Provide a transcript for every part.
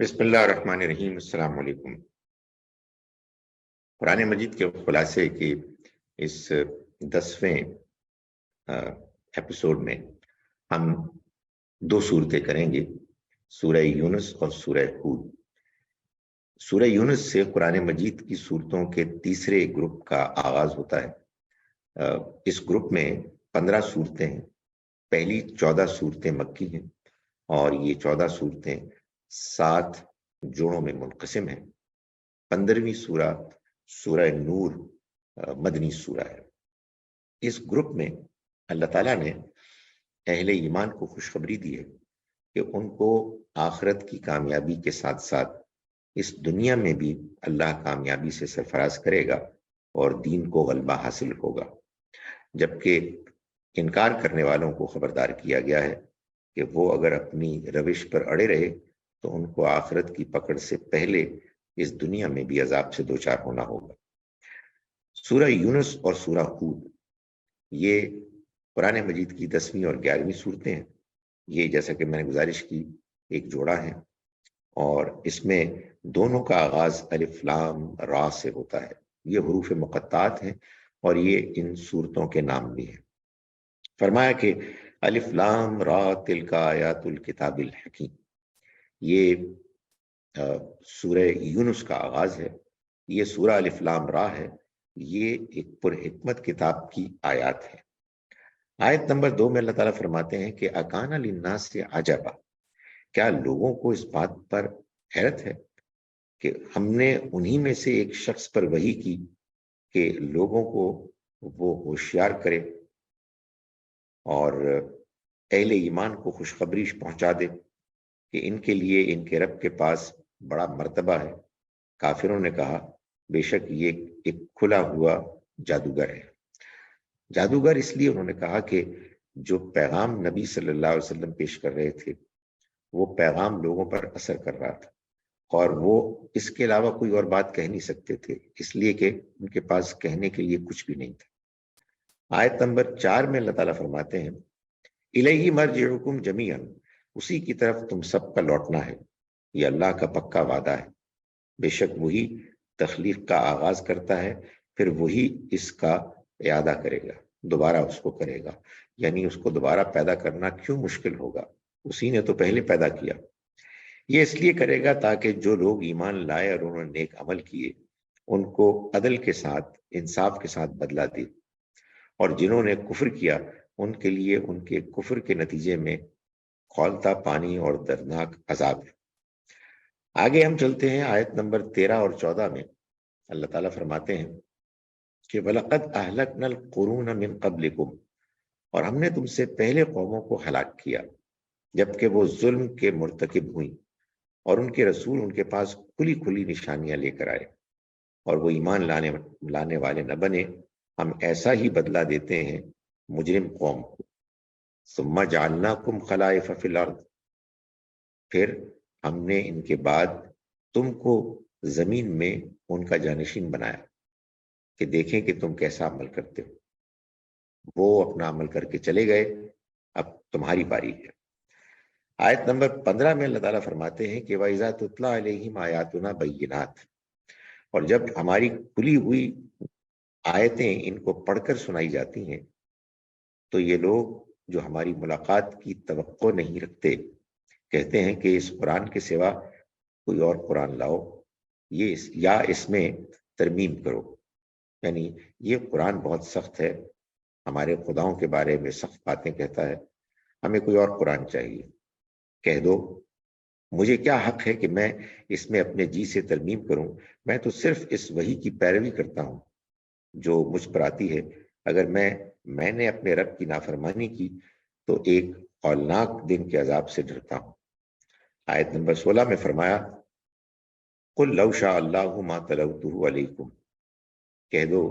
بسم اللہ الرحمن الرحیم۔ السلام علیکم۔ قرآن مجید کے خلاصے کی اس 10ویں ایپیسوڈ میں ہم دو صورتیں کریں گے، سورہ یونس اور سورہ ہود۔ سورہ یونس سے قرآن مجید کی صورتوں کے تیسرے گروپ کا آغاز ہوتا ہے۔ اس گروپ میں 15 صورتیں ہیں۔ پہلی 14 صورتیں مکی ہیں اور یہ 14 صورتیں 7 جوڑوں میں منقسم ہیں۔ 15ویں سورہ سورہ نور مدنی سورہ ہے۔ اس گروپ میں اللہ تعالیٰ نے اہل ایمان کو خوشخبری دی ہے کہ ان کو آخرت کی کامیابی کے ساتھ ساتھ اس دنیا میں بھی اللہ کامیابی سے سرفراز کرے گا اور دین کو غلبہ حاصل ہوگا، جبکہ انکار کرنے والوں کو خبردار کیا گیا ہے کہ وہ اگر اپنی روش پر اڑے رہے تو ان کو آخرت کی پکڑ سے پہلے اس دنیا میں بھی عذاب سے دوچار ہونا ہوگا۔ سورہ یونس اور سورہ ہود یہ قرآن مجید کی 10ویں اور 11ویں صورتیں ہیں۔ یہ جیسا کہ میں نے گزارش کی ایک جوڑا ہے اور اس میں دونوں کا آغاز الف لام را سے ہوتا ہے۔ یہ حروف مقطعات ہیں اور یہ ان صورتوں کے نام بھی ہیں۔ فرمایا کہ الف لام را تلک آیات الکتاب الحکیم، یہ سورہ یونس کا آغاز ہے۔ یہ سورہ الف لام را ہے، یہ ایک پر حکمت کتاب کی آیات ہے۔ آیت نمبر 2 میں اللہ تعالیٰ فرماتے ہیں کہ اکان للناس عجبا، کیا لوگوں کو اس بات پر حیرت ہے کہ ہم نے انہی میں سے ایک شخص پر وحی کی کہ لوگوں کو وہ ہوشیار کرے اور اہل ایمان کو خوشخبری پہنچا دے کہ ان کے لیے ان کے رب کے پاس بڑا مرتبہ ہے۔ کافروں نے کہا بے شک یہ ایک کھلا ہوا جادوگر ہے۔ جادوگر اس لیے انہوں نے کہا کہ جو پیغام نبی صلی اللہ علیہ وسلم پیش کر رہے تھے وہ پیغام لوگوں پر اثر کر رہا تھا اور وہ اس کے علاوہ کوئی اور بات کہہ نہیں سکتے تھے، اس لیے کہ ان کے پاس کہنے کے لیے کچھ بھی نہیں تھا۔ آیت نمبر 4 میں اللہ تعالیٰ فرماتے ہیں الیہ مرجعکم جمیعا، اسی کی طرف تم سب کا لوٹنا ہے، یہ اللہ کا پکا وعدہ ہے۔ بے شک وہی تخلیق کا آغاز کرتا ہے، پھر وہی اس کا اعادہ کرے گا، دوبارہ اس کو کرے گا۔ یعنی اس کو دوبارہ پیدا کرنا کیوں مشکل ہوگا، اسی نے تو پہلے پیدا کیا۔ یہ اس لیے کرے گا تاکہ جو لوگ ایمان لائے اور انہوں نے نیک عمل کیے ان کو عدل کے ساتھ انصاف کے ساتھ بدلہ دے، اور جنہوں نے کفر کیا ان کے لیے ان کے کفر کے نتیجے میں کھولتا پانی اور دردناک عذاب ہے۔ آگے ہم چلتے ہیں آیت نمبر 13 اور 14 میں اللہ تعالیٰ فرماتے ہیں کہ وَلَقَدْ أَهْلَكْنَا الْقُرُونَ مِنْ قَبْلِكُمْ، اور ہم نے تم سے پہلے قوموں کو ہلاک کیا جبکہ وہ ظلم کے مرتکب ہوئیں اور ان کے رسول ان کے پاس کھلی کھلی نشانیاں لے کر آئے اور وہ ایمان لانے والے نہ بنے، ہم ایسا ہی بدلہ دیتے ہیں مجرم قوم کو۔ ثم جعلناکم خلائف فی الارض، پھر ہم نے ان کے بعد تم کو زمین میں ان کا جانشین بنایا کہ دیکھیں کہ تم کیسا عمل کرتے ہو۔ وہ اپنا عمل کر کے چلے گئے، اب تمہاری باری ہے۔ آیت نمبر 15 میں اللہ تعالیٰ فرماتے ہیں کہ وَإِذَا تُتْلَىٰ عَلَيْهِمْ آيَاتُنَا بَيِّنَاتٍ، اور جب ہماری کھلی ہوئی آیتیں ان کو پڑھ کر سنائی جاتی ہیں تو یہ لوگ جو ہماری ملاقات کی توقع نہیں رکھتے کہتے ہیں کہ اس قرآن کے سوا کوئی اور قرآن لاؤ، یا اس میں ترمیم کرو۔ یعنی یہ قرآن بہت سخت ہے، ہمارے خداؤں کے بارے میں سخت باتیں کہتا ہے، ہمیں کوئی اور قرآن چاہیے۔ کہہ دو مجھے کیا حق ہے کہ میں اس میں اپنے جی سے ترمیم کروں، میں تو صرف اس وحی کی پیروی کرتا ہوں جو مجھ پر آتی ہے۔ اگر میں نے اپنے رب کی نافرمانی کی تو ایک ہولناک دن کے عذاب سے ڈرتا ہوں۔ آیت نمبر 16 میں فرمایا قل لو شاء اللہ ما تلوتہ علیکم، کہہ دو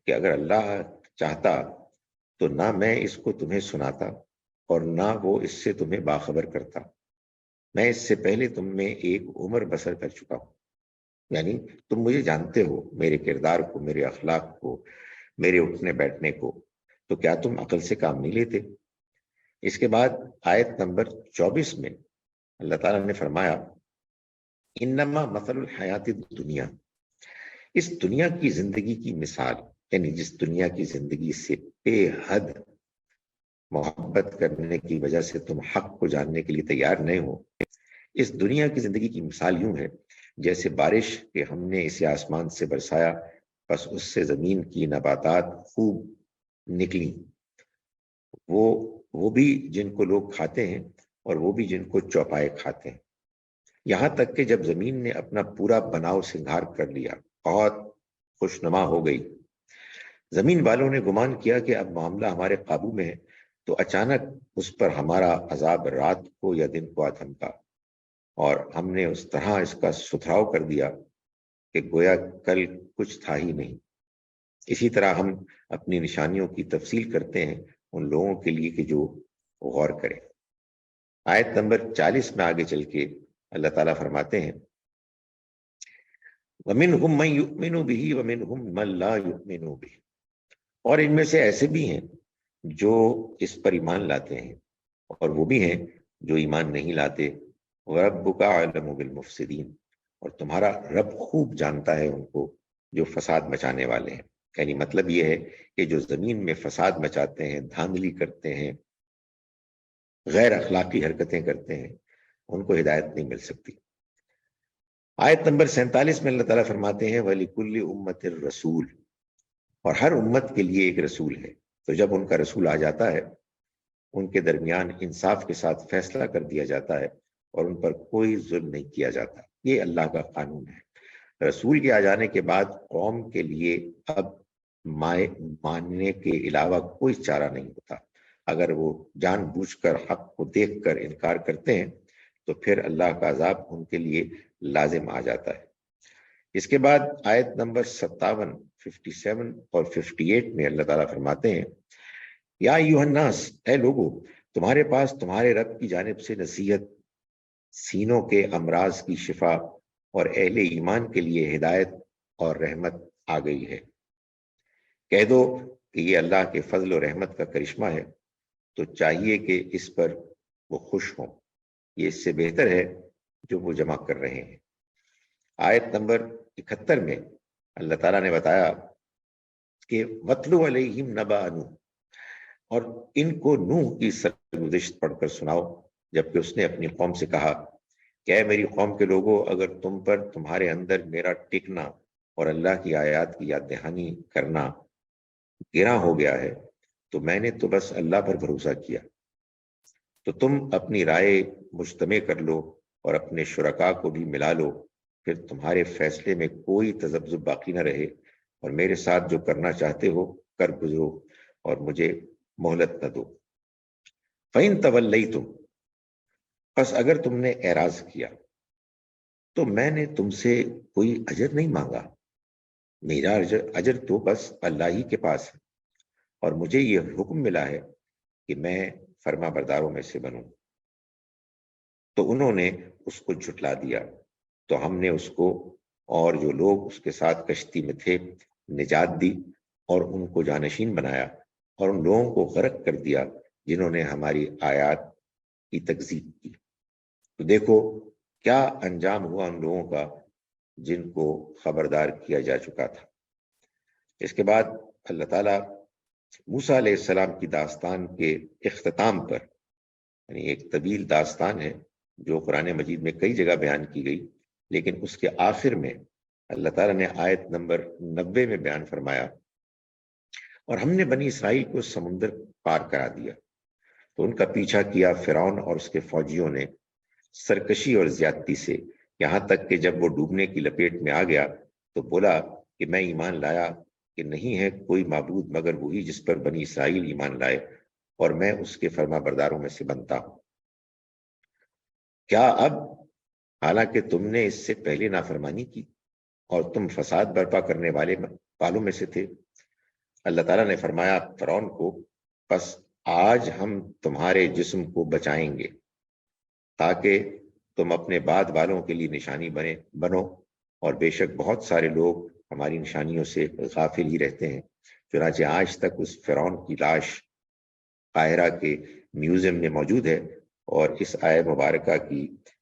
کہ اگر اللہ چاہتا تو نہ میں اس کو تمہیں سناتا اور نہ وہ اس سے تمہیں باخبر کرتا، میں اس سے پہلے تم میں ایک عمر بسر کر چکا ہوں۔ یعنی تم مجھے جانتے ہو، میرے کردار کو، میرے اخلاق کو، میرے اٹھنے بیٹھنے کو، تو کیا تم عقل سے کام نہیں لیتے؟ اس کے بعد آیت نمبر 24 میں اللہ تعالیٰ نے فرمایا انما مثل الحیات الدنیا، اس دنیا کی زندگی کی مثال، یعنی جس دنیا کی زندگی سے بے حد محبت کرنے کی وجہ سے تم حق کو جاننے کے لیے تیار نہیں ہو، اس دنیا کی زندگی کی مثال یوں ہے جیسے بارش کہ ہم نے اسے آسمان سے برسایا، بس اس سے زمین کی نباتات خوب نکلی، وہ بھی جن کو لوگ کھاتے ہیں اور وہ بھی جن کو چوپائے کھاتے ہیں، یہاں تک کہ جب زمین نے اپنا پورا بناؤ سنگھار کر لیا، بہت خوشنما ہو گئی، زمین والوں نے گمان کیا کہ اب معاملہ ہمارے قابو میں ہے، تو اچانک اس پر ہمارا عذاب رات کو یا دن کو آ تھمکا، اور ہم نے اس طرح اس کا ستھراؤ کر دیا کہ گویا کل کچھ تھا ہی نہیں۔ اسی طرح ہم اپنی نشانیوں کی تفصیل کرتے ہیں ان لوگوں کے لیے کہ جو غور کریں۔ آیت نمبر 40 میں آگے چل کے اللہ تعالیٰ فرماتے ہیں وَمِنْهُمْ مَنْ يُؤْمِنُ بِهِ وَمِنْهُمْ مَنْ لَا يُؤْمِنُ بِهِ، اور ان میں سے ایسے بھی ہیں جو اس پر ایمان لاتے ہیں اور وہ بھی ہیں جو ایمان نہیں لاتے۔ وَرَبُّكَ أَعْلَمُ بِالْمُفْسِدِينَ، اور تمہارا رب خوب جانتا ہے ان کو جو فساد مچانے والے ہیں، یعنی مطلب یہ ہے کہ جو زمین میں فساد مچاتے ہیں، دھاندلی کرتے ہیں، غیر اخلاقی حرکتیں کرتے ہیں، ان کو ہدایت نہیں مل سکتی۔ آیت نمبر 47 میں اللہ تعالیٰ فرماتے ہیں وَلِكُلِّ أُمَّةٍ الرَّسُولُ، اور ہر امت کے لیے ایک رسول ہے، تو جب ان کا رسول آ جاتا ہے ان کے درمیان انصاف کے ساتھ فیصلہ کر دیا جاتا ہے اور ان پر کوئی ظلم نہیں کیا جاتا۔ یہ اللہ کا قانون ہے۔ رسول کے آ جانے کے بعد قوم کے لیے اب ماننے کے علاوہ کوئی چارہ نہیں ہوتا، اگر وہ جان بوجھ کر حق کو دیکھ کر انکار کرتے ہیں تو پھر اللہ کا عذاب ان کے لیے لازم آ جاتا ہے۔ اس کے بعد آیت نمبر 57، 57 اور 58 میں اللہ تعالیٰ فرماتے ہیں یا ایھا الناس، اے لوگو، تمہارے پاس تمہارے رب کی جانب سے نصیحت، سینوں کے امراض کی شفا اور اہل ایمان کے لیے ہدایت اور رحمت آ گئی ہے۔ کہہ دو کہ یہ اللہ کے فضل و رحمت کا کرشمہ ہے، تو چاہیے کہ اس پر وہ خوش ہوں، یہ اس سے بہتر ہے جو وہ جمع کر رہے ہیں۔ آیت نمبر 71 میں اللہ تعالیٰ نے بتایا کہ وَاتْلُ عَلَيْهِمْ نَبَأَ نوح، اور ان کو نوح کی سرگزشت پڑھ کر سناؤ، جبکہ اس نے اپنی قوم سے کہا کہ اے میری قوم کے لوگوں، اگر تم پر تمہارے اندر میرا ٹکنا اور اللہ کی آیات کی یاد دہانی کرنا گراں ہو گیا ہے تو میں نے تو بس اللہ پر بھروسہ کیا، تو تم اپنی رائے مجتمع کر لو اور اپنے شرکاء کو بھی ملا لو، پھر تمہارے فیصلے میں کوئی تذبذب باقی نہ رہے، اور میرے ساتھ جو کرنا چاہتے ہو کر گزرو اور مجھے مہلت نہ دو۔ فَإِن تَوَلَّيْتُمْ، پس اگر تم نے اعراض کیا تو میں نے تم سے کوئی اجر نہیں مانگا، میرا اجر تو بس اللہ ہی کے پاس ہے، اور مجھے یہ حکم ملا ہے کہ میں فرما برداروں میں سے بنوں۔ تو انہوں نے اس کو جھٹلا دیا، تو ہم نے اس کو اور جو لوگ اس کے ساتھ کشتی میں تھے نجات دی اور ان کو جانشین بنایا، اور ان لوگوں کو غرق کر دیا جنہوں نے ہماری آیات کی تکذیب کی۔ تو دیکھو کیا انجام ہوا ان لوگوں کا جن کو خبردار کیا جا چکا تھا۔ اس کے بعد اللہ تعالیٰ موسیٰ علیہ السلام کی داستان کے اختتام پر، یعنی ایک طویل داستان ہے جو قرآن مجید میں کئی جگہ بیان کی گئی، لیکن اس کے آخر میں اللہ تعالیٰ نے آیت نمبر 90 میں بیان فرمایا اور ہم نے بنی اسرائیل کو سمندر پار کرا دیا، تو ان کا پیچھا کیا فرعون اور اس کے فوجیوں نے سرکشی اور زیادتی سے، یہاں تک کہ جب وہ ڈوبنے کی لپیٹ میں آ گیا تو بولا کہ میں ایمان لایا کہ نہیں ہے کوئی معبود مگر وہی جس پر بنی اسرائیل ایمان لائے، اور میں اس کے فرما برداروں میں سے بنتا ہوں۔ کیا اب حالانکہ تم نے اس سے پہلے نافرمانی کی اور تم فساد برپا کرنے والوں میں سے تھے؟ اللہ تعالیٰ نے فرمایا فرعون کو بس آج ہم تمہارے جسم کو بچائیں گے تاکہ تم اپنے بعد والوں کے لیے نشانی بنو، اور بے شک بہت سارے لوگ ہماری نشانیوں سے غافل ہی رہتے ہیں۔ چنانچہ آج تک اس فرعون کی لاش قاہرہ کے میوزیم میں موجود ہے، اور اس آیت مبارکہ کی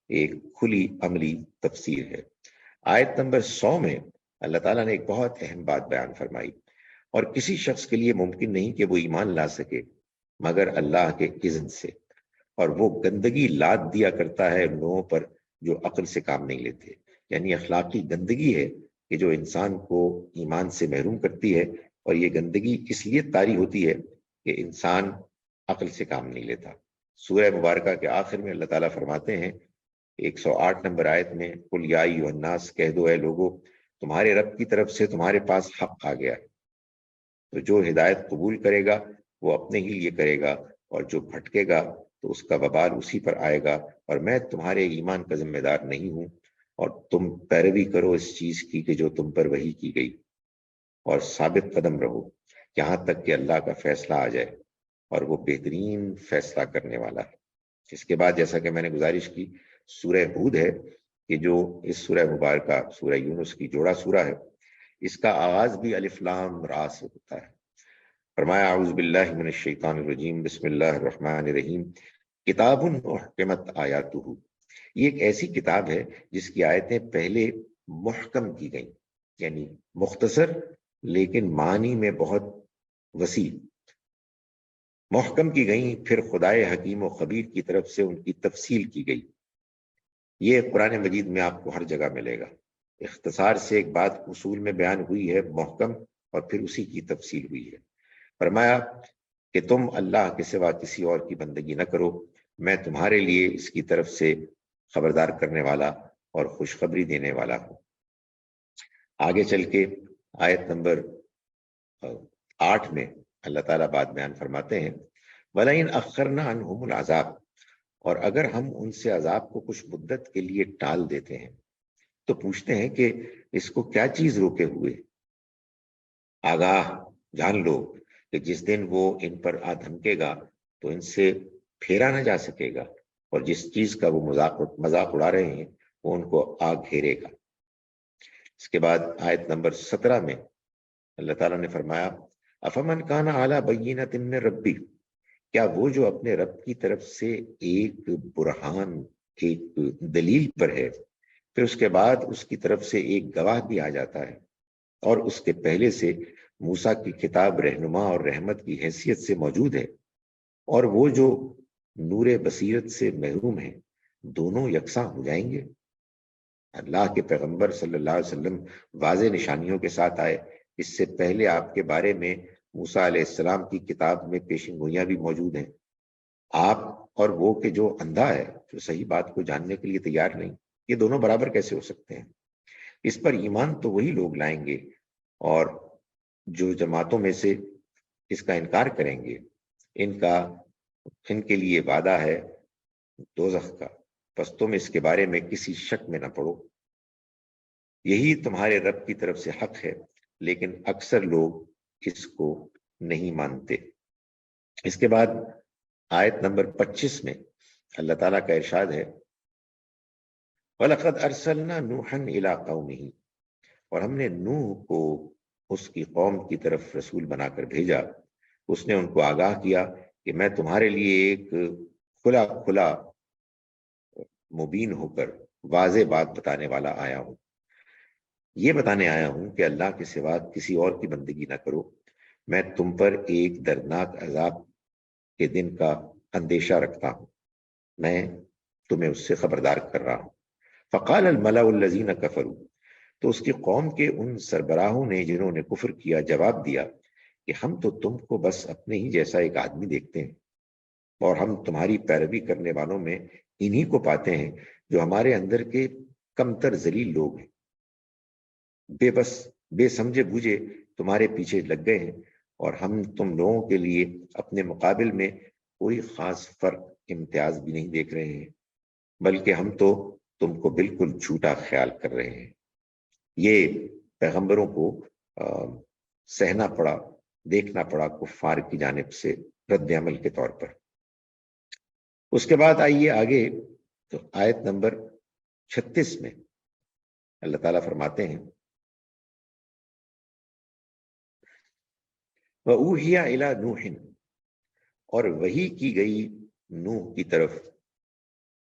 ایک کھلی عملی تفسیر ہے۔ آیت نمبر 100 میں اللہ تعالیٰ نے ایک بہت اہم بات بیان فرمائی، اور کسی شخص کے لیے ممکن نہیں کہ وہ ایمان لا سکے مگر اللہ کے اذن سے، اور وہ گندگی لاد دیا کرتا ہے ان لوگوں پر جو عقل سے کام نہیں لیتے۔ یعنی اخلاقی گندگی ہے کہ جو انسان کو ایمان سے محروم کرتی ہے، اور یہ گندگی اس لیے طاری ہوتی ہے کہ انسان عقل سے کام نہیں لیتا۔ سورہ مبارکہ کے آخر میں اللہ تعالیٰ فرماتے ہیں 108 نمبر آیت میں، قل یا ایھا الناس، کہہ دو اے لوگو، تمہارے رب کی طرف سے تمہارے پاس حق آ گیا ہے، تو جو ہدایت قبول کرے گا وہ اپنے ہی لیے کرے گا، اور جو بھٹکے گا تو اس کا وبال اسی پر آئے گا، اور میں تمہارے ایمان کا ذمہ دار نہیں ہوں، اور تم پیروی کرو اس چیز کی کہ جو تم پر وحی کی گئی، اور ثابت قدم رہو یہاں تک کہ اللہ کا فیصلہ آ جائے، اور وہ بہترین فیصلہ کرنے والا ہے۔ اس کے بعد جیسا کہ میں نے گزارش کی، سورہ ہود ہے کہ جو اس سورہ مبارکہ سورہ یونس کی جوڑا سورہ ہے، اس کا آغاز بھی الف لام را سے ہوتا ہے۔ فرمایا اعوذ باللہ من الشیطان الرجیم، بسم اللہ الرحمن الرحیم، کتاب احکمت آیاتہ، یہ ایک ایسی کتاب ہے جس کی آیتیں پہلے محکم کی گئیں، یعنی مختصر لیکن معنی میں بہت وسیع محکم کی گئیں، پھر خدائے حکیم و خبیر کی طرف سے ان کی تفصیل کی گئی۔ یہ قرآن مجید میں آپ کو ہر جگہ ملے گا، اختصار سے ایک بات اصول میں بیان ہوئی ہے محکم، اور پھر اسی کی تفصیل ہوئی ہے۔ فرمایا کہ تم اللہ کے سوا کسی اور کی بندگی نہ کرو، میں تمہارے لیے اس کی طرف سے خبردار کرنے والا اور خوشخبری دینے والا ہوں۔ آگے چل کے آیت نمبر 8 میں اللہ تعالیٰ بات بیان فرماتے ہیں، وَلَئِنْ أَخَّرْنَا عَنْهُمُ الْعَذَابَ، اور اگر ہم ان سے عذاب کو کچھ مدت کے لیے ٹال دیتے ہیں، تو پوچھتے ہیں کہ اس کو کیا چیز روکے ہوئے؟ آگاہ جان لو کہ جس دن وہ ان پر آ دھمکے گا تو ان سے پھیرا نہ جا سکے گا، اور جس چیز کا وہ مذاق اڑا رہے ہیں وہ ان کو آ گھیرے گا۔ اس کے بعد آیت نمبر 17 میں اللہ تعالیٰ نے فرمایا، افمن کان علی بینۃ من ربی، کیا وہ جو اپنے رب کی طرف سے ایک برہان، ایک دلیل پر ہے، پھر اس کے بعد اس کی طرف سے ایک گواہ بھی آ جاتا ہے، اور اس کے پہلے سے موسیٰ کی کتاب رہنما اور رحمت کی حیثیت سے موجود ہے، اور وہ جو نور بصیرت سے محروم ہیں، دونوں یکساں ہو جائیں گے؟ اللہ کے پیغمبر صلی اللہ علیہ وسلم واضح نشانیوں کے ساتھ آئے، اس سے پہلے آپ کے بارے میں موسیٰ علیہ السلام کی کتاب میں پیشن گوئیاں بھی موجود ہیں۔ آپ اور وہ کہ جو اندھا ہے، جو صحیح بات کو جاننے کے لیے تیار نہیں، یہ دونوں برابر کیسے ہو سکتے ہیں؟ اس پر ایمان تو وہی لوگ لائیں گے، اور جو جماعتوں میں سے اس کا انکار کریں گے، ان کے لیے وعدہ ہے دوزخ کا، پس تم اس کے بارے میں کسی شک میں نہ پڑو، یہی تمہارے رب کی طرف سے حق ہے، لیکن اکثر لوگ اس کو نہیں مانتے۔ اس کے بعد آیت نمبر 25 میں اللہ تعالیٰ کا ارشاد ہے، وَلَقَدْ أَرْسَلْنَا نُوحًا إِلَىٰ قَوْمِهِ، اور ہم نے نوح کو اس کی قوم کی طرف رسول بنا کر بھیجا، اس نے ان کو آگاہ کیا کہ میں تمہارے لیے ایک کھلا مبین ہو کر واضح بات بتانے والا آیا ہوں، یہ بتانے آیا ہوں کہ اللہ کے سوا کسی اور کی بندگی نہ کرو، میں تم پر ایک دردناک عذاب کے دن کا اندیشہ رکھتا ہوں، میں تمہیں اس سے خبردار کر رہا ہوں۔ فقال الملأ الذین کفروا، تو اس کی قوم کے ان سربراہوں نے جنہوں نے کفر کیا جواب دیا کہ ہم تو تم کو بس اپنے ہی جیسا ایک آدمی دیکھتے ہیں، اور ہم تمہاری پیروی کرنے والوں میں انہی کو پاتے ہیں جو ہمارے اندر کے کمتر ذلیل لوگ ہیں، بے بس بے سمجھے بوجھے تمہارے پیچھے لگ گئے ہیں، اور ہم تم لوگوں کے لیے اپنے مقابل میں کوئی خاص فرق امتیاز بھی نہیں دیکھ رہے ہیں، بلکہ ہم تو تم کو بالکل جھوٹا خیال کر رہے ہیں۔ یہ پیغمبروں کو سہنا پڑا، دیکھنا پڑا کفار کی جانب سے رد عمل کے طور پر۔ اس کے بعد آئیے آگے، تو آیت نمبر 36 میں اللہ تعالیٰ فرماتے ہیں، وَأُوحِيَ إِلَىٰ نُوحٍ، اور وحی کی گئی نوح کی طرف،